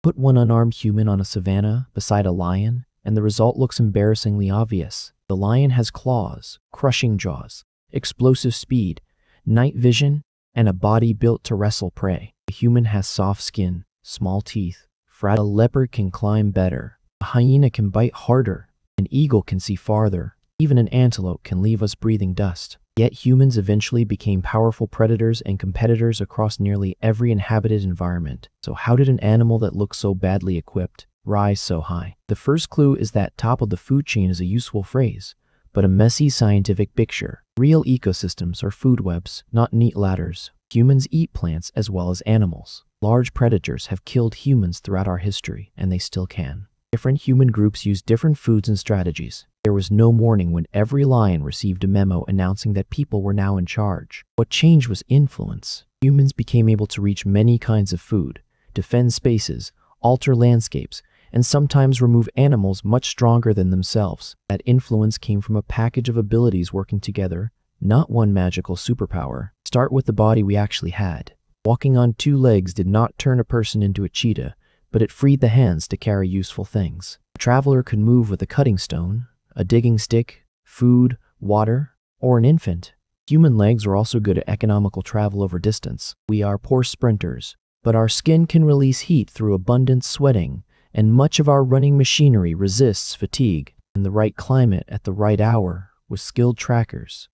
Put one unarmed human on a savanna beside a lion, and the result looks embarrassingly obvious. The lion has claws, crushing jaws, explosive speed, night vision, and a body built to wrestle prey. The human has soft skin, small teeth, fragile. A leopard can climb better. A hyena can bite harder. An eagle can see farther. Even an antelope can leave us breathing dust. Yet humans eventually became powerful predators and competitors across nearly every inhabited environment. So how did an animal that looks so badly equipped rise so high? The first clue is that top of the food chain is a useful phrase, but a messy scientific picture. Real ecosystems are food webs, not neat ladders. Humans eat plants as well as animals. Large predators have killed humans throughout our history, and they still can. Different human groups use different foods and strategies. There was no morning when every lion received a memo announcing that people were now in charge. What changed was influence. Humans became able to reach many kinds of food, defend spaces, alter landscapes, and sometimes remove animals much stronger than themselves. That influence came from a package of abilities working together, not one magical superpower. Start with the body we actually had. Walking on two legs did not turn a person into a cheetah, but it freed the hands to carry useful things. A traveler could move with a cutting stone, a digging stick, food, water, or an infant. Human legs are also good at economical travel over distance. We are poor sprinters, but our skin can release heat through abundant sweating, and much of our running machinery resists fatigue. In the right climate at the right hour, with skilled trackers,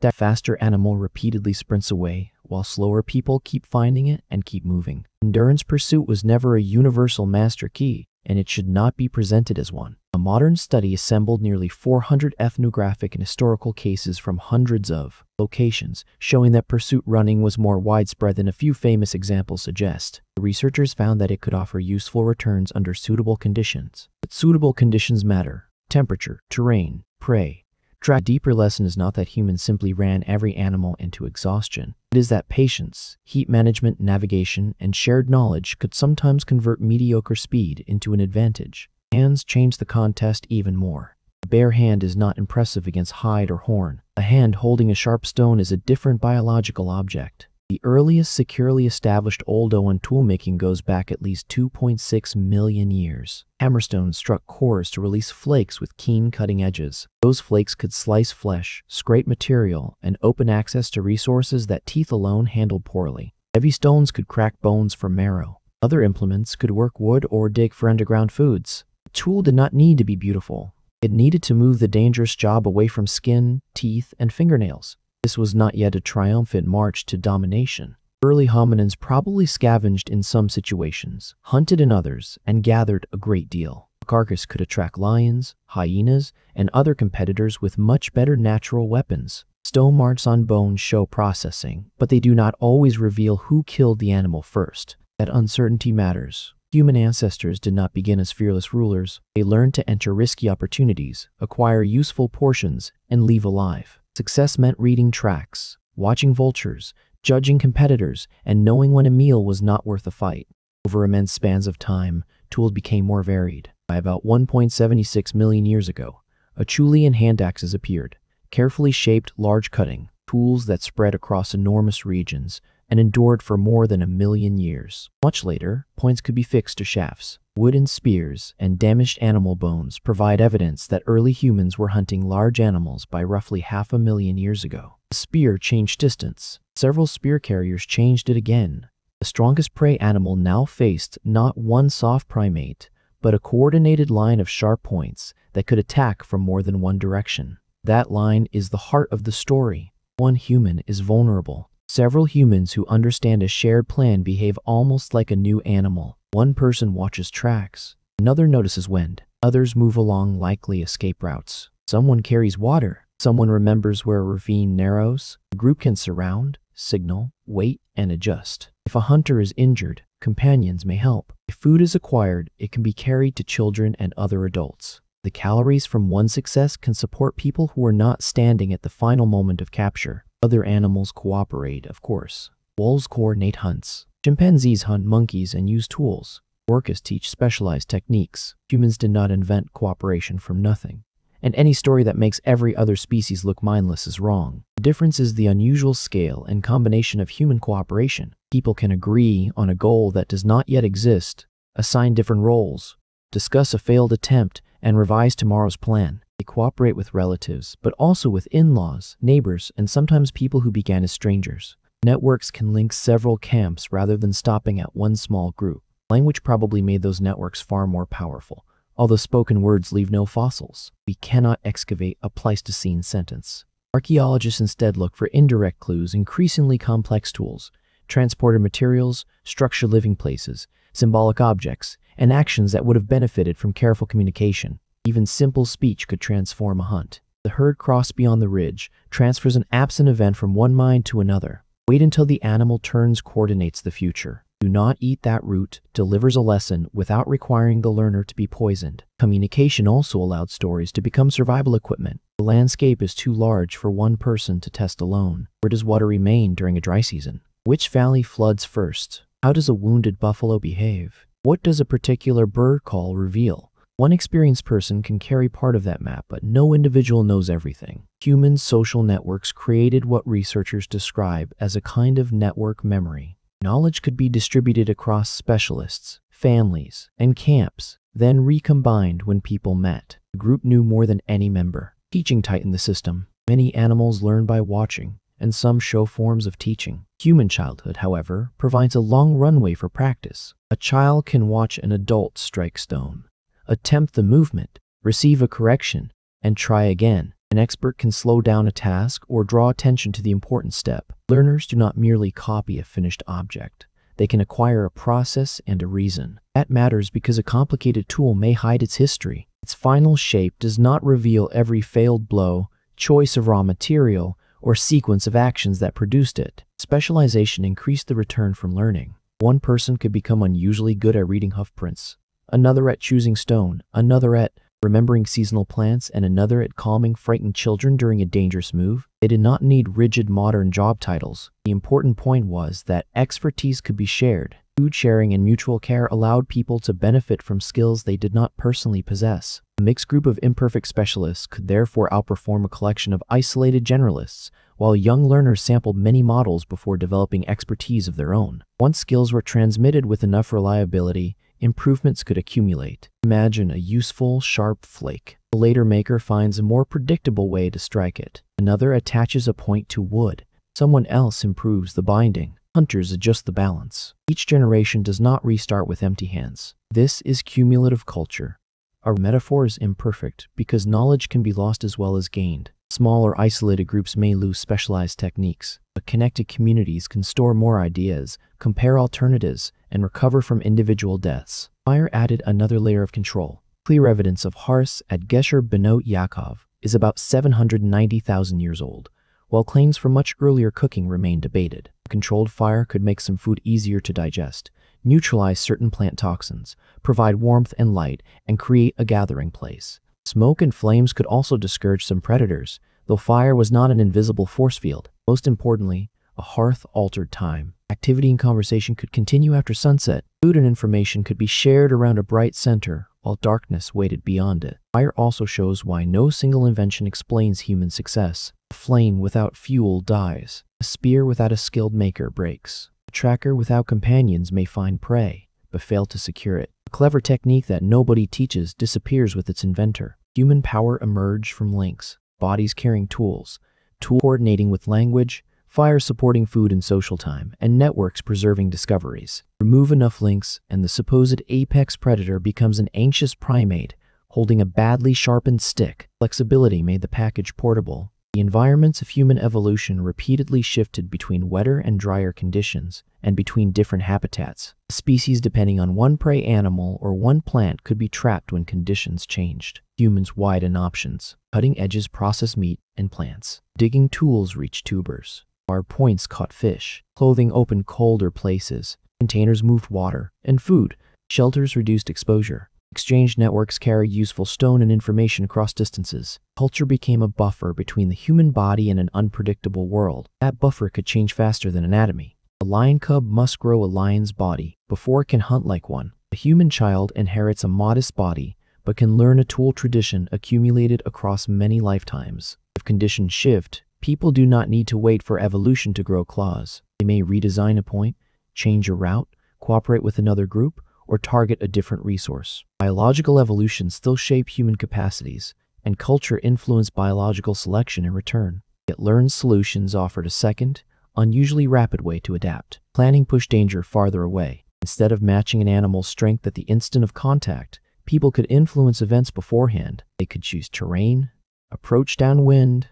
that faster animal repeatedly sprints away, while slower people keep finding it and keep moving. Endurance pursuit was never a universal master key, and it should not be presented as one. A modern study assembled nearly 400 ethnographic and historical cases from hundreds of locations, showing that pursuit running was more widespread than a few famous examples suggest. The researchers found that it could offer useful returns under suitable conditions. But suitable conditions matter: temperature, terrain, prey. The deeper lesson is not that humans simply ran every animal into exhaustion. It is that patience, heat management, navigation, and shared knowledge could sometimes convert mediocre speed into an advantage. Hands change the contest even more. A bare hand is not impressive against hide or horn. A hand holding a sharp stone is a different biological object. The earliest securely established Oldowan toolmaking goes back at least 2.6 million years. Hammerstones struck cores to release flakes with keen cutting edges. Those flakes could slice flesh, scrape material, and open access to resources that teeth alone handled poorly. Heavy stones could crack bones for marrow. Other implements could work wood or dig for underground foods. The tool did not need to be beautiful. It needed to move the dangerous job away from skin, teeth, and fingernails. This was not yet a triumphant march to domination. Early hominins probably scavenged in some situations, hunted in others, and gathered a great deal. A carcass could attract lions, hyenas, and other competitors with much better natural weapons. Stone marks on bones show processing, but they do not always reveal who killed the animal first. That uncertainty matters. Human ancestors did not begin as fearless rulers. They learned to enter risky opportunities, acquire useful portions, and leave alive. Success meant reading tracks, watching vultures, judging competitors, and knowing when a meal was not worth a fight. Over immense spans of time, tools became more varied. By about 1.76 million years ago, Acheulean hand axes appeared, carefully shaped, large cutting, tools that spread across enormous regions and endured for more than 1 million years. Much later, points could be fixed to shafts. Wooden spears and damaged animal bones provide evidence that early humans were hunting large animals by roughly 500,000 years ago. The spear changed distance. Several spear carriers changed it again. The strongest prey animal now faced not one soft primate, but a coordinated line of sharp points that could attack from more than one direction. That line is the heart of the story. One human is vulnerable. Several humans who understand a shared plan behave almost like a new animal. One person watches tracks, another notices wind, others move along likely escape routes. Someone carries water, someone remembers where a ravine narrows. The group can surround, signal, wait, and adjust. If a hunter is injured, companions may help. If food is acquired, it can be carried to children and other adults. The calories from one success can support people who are not standing at the final moment of capture. Other animals cooperate, of course. Wolves coordinate hunts. Chimpanzees hunt monkeys and use tools. Orcas teach specialized techniques. Humans did not invent cooperation from nothing. And any story that makes every other species look mindless is wrong. The difference is the unusual scale and combination of human cooperation. People can agree on a goal that does not yet exist, assign different roles, discuss a failed attempt, and revise tomorrow's plan. They cooperate with relatives, but also with in-laws, neighbors, and sometimes people who began as strangers. Networks can link several camps rather than stopping at one small group. Language probably made those networks far more powerful. Although spoken words leave no fossils, we cannot excavate a Pleistocene sentence. Archaeologists instead look for indirect clues, increasingly complex tools, transported materials, structured living places, symbolic objects, and actions that would have benefited from careful communication. Even simple speech could transform a hunt. The herd crossed beyond the ridge, transfers an absent event from one mind to another. Wait until the animal turns coordinates the future. Do not eat that root delivers a lesson without requiring the learner to be poisoned. Communication also allowed stories to become survival equipment. The landscape is too large for one person to test alone. Where does water remain during a dry season? Which valley floods first? How does a wounded buffalo behave? What does a particular bird call reveal? One experienced person can carry part of that map, but no individual knows everything. Human social networks created what researchers describe as a kind of network memory. Knowledge could be distributed across specialists, families, and camps, then recombined when people met. The group knew more than any member. Teaching tightened the system. Many animals learn by watching, and some show forms of teaching. Human childhood, however, provides a long runway for practice. A child can watch an adult strike stone, attempt the movement, receive a correction, and try again. An expert can slow down a task or draw attention to the important step. Learners do not merely copy a finished object. They can acquire a process and a reason. That matters because a complicated tool may hide its history. Its final shape does not reveal every failed blow, choice of raw material, or sequence of actions that produced it. Specialization increased the return from learning. One person could become unusually good at reading hoofprints, another at choosing stone, another at remembering seasonal plants, and another at calming frightened children during a dangerous move. They did not need rigid modern job titles. The important point was that expertise could be shared. Food sharing and mutual care allowed people to benefit from skills they did not personally possess. A mixed group of imperfect specialists could therefore outperform a collection of isolated generalists, while young learners sampled many models before developing expertise of their own. Once skills were transmitted with enough reliability, improvements could accumulate. Imagine a useful, sharp flake. A later maker finds a more predictable way to strike it. Another attaches a point to wood. Someone else improves the binding. Hunters adjust the balance. Each generation does not restart with empty hands. This is cumulative culture. Our metaphor is imperfect because knowledge can be lost as well as gained. Small or isolated groups may lose specialized techniques, but connected communities can store more ideas, compare alternatives, and recover from individual deaths. Fire added another layer of control. Clear evidence of Hars at Gesher Benot Yaakov is about 790,000 years old, while claims for much earlier cooking remain debated. A controlled fire could make some food easier to digest, neutralize certain plant toxins, provide warmth and light, and create a gathering place. Smoke and flames could also discourage some predators, though fire was not an invisible force field. Most importantly, a hearth altered time. Activity and conversation could continue after sunset. Food and information could be shared around a bright center, while darkness waited beyond it. Fire also shows why no single invention explains human success. A flame without fuel dies. A spear without a skilled maker breaks. A tracker without companions may find prey, but fail to secure it. A clever technique that nobody teaches disappears with its inventor. Human power emerged from links, bodies carrying tools, coordinating with language, fire supporting food and social time, and networks preserving discoveries. Remove enough links, and the supposed apex predator becomes an anxious primate holding a badly sharpened stick. Flexibility made the package portable. The environments of human evolution repeatedly shifted between wetter and drier conditions, and between different habitats. A species depending on one prey animal or one plant could be trapped when conditions changed. Humans widen options. Cutting edges process meat and plants. Digging tools reach tubers. Hard points caught fish. Clothing opened colder places. Containers moved water and food. Shelters reduced exposure. Exchange networks carried useful stone and information across distances. Culture became a buffer between the human body and an unpredictable world. That buffer could change faster than anatomy. A lion cub must grow a lion's body before it can hunt like one. A human child inherits a modest body, but can learn a tool tradition accumulated across many lifetimes. If conditions shift, people do not need to wait for evolution to grow claws. They may redesign a point, change a route, cooperate with another group, or target a different resource. Biological evolution still shapes human capacities, and culture influenced biological selection in return. Yet learned solutions offered a second, unusually rapid way to adapt. Planning pushed danger farther away. Instead of matching an animal's strength at the instant of contact, people could influence events beforehand. They could choose terrain, approach downwind.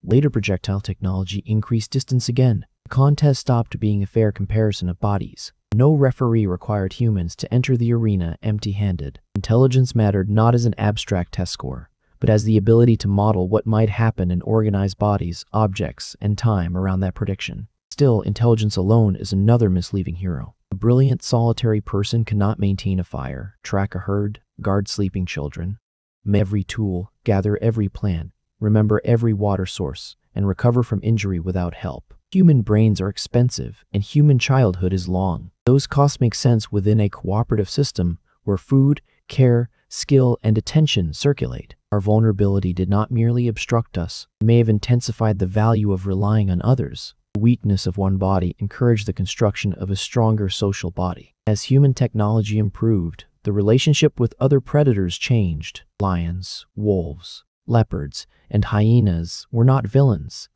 Later projectile technology increased distance again. The contest stopped being a fair comparison of bodies. No referee required humans to enter the arena empty-handed. Intelligence mattered not as an abstract test score, but as the ability to model what might happen and organize bodies, objects, and time around that prediction. Still, intelligence alone is another misleading hero. A brilliant solitary person cannot maintain a fire, track a herd, guard sleeping children, make every tool, gather every plant, remember every water source, and recover from injury without help. Human brains are expensive, and human childhood is long. Those costs make sense within a cooperative system where food, care, skill, and attention circulate. Our vulnerability did not merely obstruct us, it may have intensified the value of relying on others. The weakness of one body encouraged the construction of a stronger social body. As human technology improved, the relationship with other predators changed. Lions, wolves, leopards, and hyenas were not villains.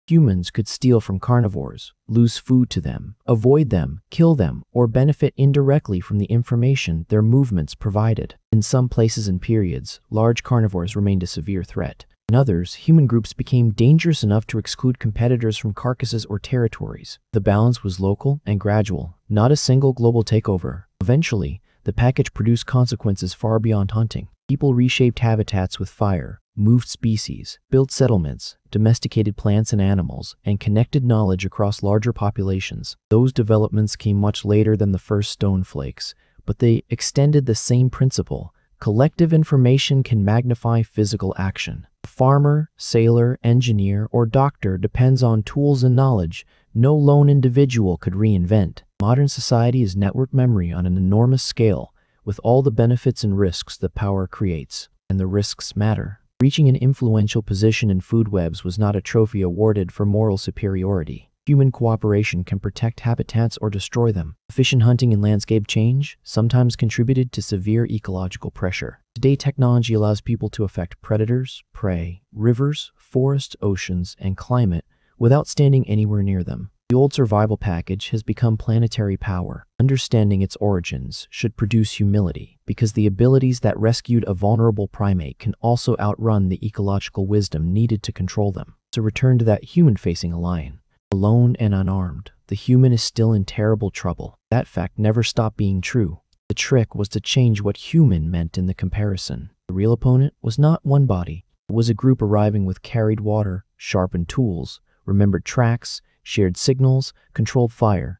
Humans could steal from carnivores, lose food to them, avoid them, kill them, or benefit indirectly from the information their movements provided. In some places and periods, large carnivores remained a severe threat. In others, human groups became dangerous enough to exclude competitors from carcasses or territories. The balance was local and gradual, not a single global takeover. Eventually, the package produced consequences far beyond hunting. People reshaped habitats with fire, moved species, built settlements, domesticated plants and animals, and connected knowledge across larger populations. Those developments came much later than the first stone flakes, but they extended the same principle. Collective information can magnify physical action. A farmer, sailor, engineer, or doctor depends on tools and knowledge no lone individual could reinvent. Modern society is network memory on an enormous scale, with all the benefits and risks that power creates. And the risks matter. Reaching an influential position in food webs was not a trophy awarded for moral superiority. Human cooperation can protect habitats or destroy them. Efficient hunting and landscape change sometimes contributed to severe ecological pressure. Today, technology allows people to affect predators, prey, rivers, forests, oceans, and climate without standing anywhere near them. The old survival package has become planetary power. Understanding its origins should produce humility, because the abilities that rescued a vulnerable primate can also outrun the ecological wisdom needed to control them. To return to that human-facing lion, alone and unarmed, the human is still in terrible trouble. That fact never stopped being true. The trick was to change what human meant in the comparison. The real opponent was not one body. It was a group arriving with carried water, sharpened tools, remembered tracks, shared signals, controlled fire.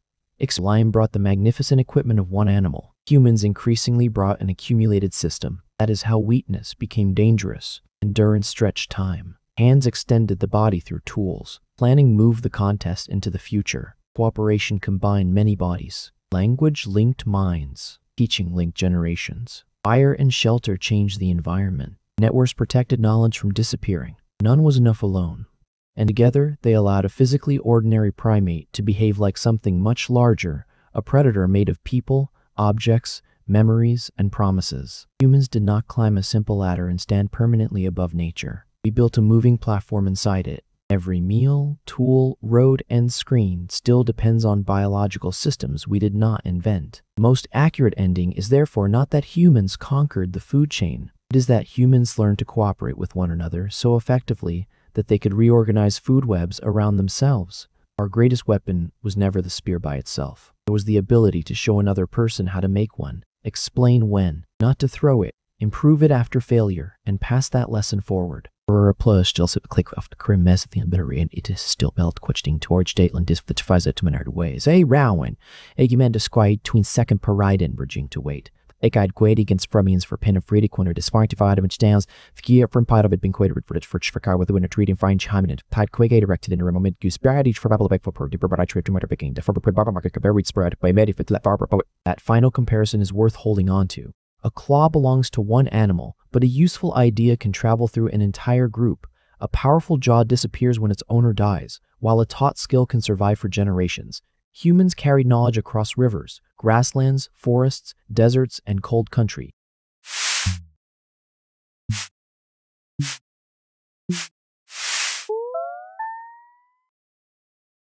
Lion brought the magnificent equipment of one animal. Humans increasingly brought an accumulated system. That is how weakness became dangerous. Endurance stretched time. Hands extended the body through tools. Planning moved the contest into the future. Cooperation combined many bodies. Language linked minds. Teaching linked generations. Fire and shelter changed the environment. Networks protected knowledge from disappearing. None was enough alone. And together, they allowed a physically ordinary primate to behave like something much larger, a predator made of people, objects, memories, and promises. Humans did not climb a simple ladder and stand permanently above nature. We built a moving platform inside it. Every meal, tool, road, and screen still depends on biological systems we did not invent. The most accurate ending is therefore not that humans conquered the food chain. It is that humans learned to cooperate with one another so effectively that they could reorganize food webs around themselves. Our greatest weapon was never the spear by itself. It was the ability to show another person how to make one, explain when, not to throw it, improve it after failure, and pass that lesson forward. Plus, still click off the crim mess of the battery, and it is still belt quitting towards Dateland disc that faz it to minor ways. Hey, Rowan, you meant to squide tween second paride and bridging to wait. Ik had quaid against Fremians for pen of Friedig when despite divided which downs, the from part of it been quated for car with the winner treating fine chiminate, tied quick directed in a moment goose buried each for Babel back for deeper but I trip to matter picking, the for barber market buried spread by many fit let barber poet. That final comparison is worth holding on to. A claw belongs to one animal, but a useful idea can travel through an entire group. A powerful jaw disappears when its owner dies, while a taught skill can survive for generations. Humans carried knowledge across rivers, grasslands, forests, deserts, and cold country.